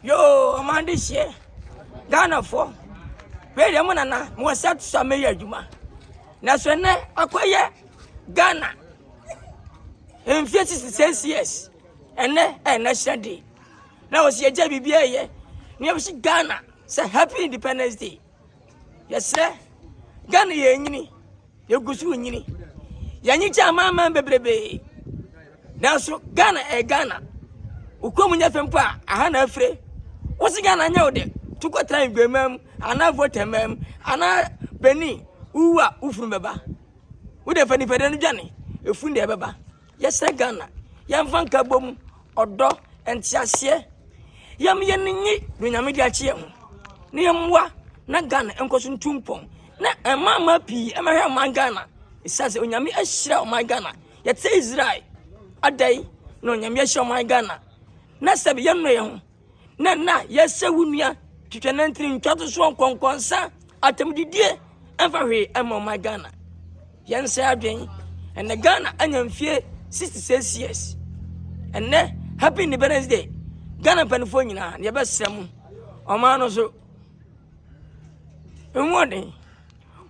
Yo, Amanda share. Ghana for. Where am I now? Was that some year, Juma? Naswene, acquire Ghana. In 56 years. And National Day. Now, was your JBBA. Never see Ghana. Say happy Independence Day. Yes, sir. Ghana, ye, you go to Yini. Yanita, mamma, baby. Now, so Ghana, Ghana. Ukomunya fempa, ahana free. What's Ghana now? Took a time, mem, and I vote him, and I Benny, Uwa, Ufumeba. Would have any better Johnny, if we never. Yes, sir, Ghana. Yam Vanka Boom, or dog, and Chassia. Yam Yanni, when I'm a cheer. Niamwa, not Ghana, and Cosun Tumpong. Na a mamma P, and my man Ghana. It says, when you a shroud my Ghana. Yet says right. A day, no Yamisha my Ghana. Nasa young na yes, sir, Wunia, to an entry in Kwadwo Nkansah, atom the dear, and for here, I'm on my Ghana. Yan Saturday, and the Ghana, and I'm fear 66 years. And ne happy Independence Day. Ghana California, your best some, or man also. And one day,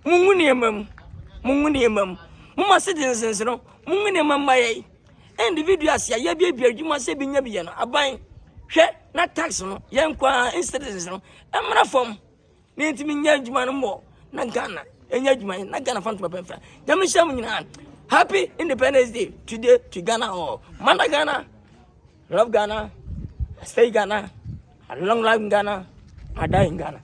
Mungunimum, Mumma citizens, no, Mungunimum, my individuals, ya baby, you must say, be a buying. Not tax no, young qua incidents no, I'm not from. Need to be Yajman more, not Ghana, and Yajman, not Ghana from Papa. Yamisha, happy Independence Day today to Ghana or Manda Ghana, love Ghana, stay Ghana, a long life in Ghana, I die in Ghana.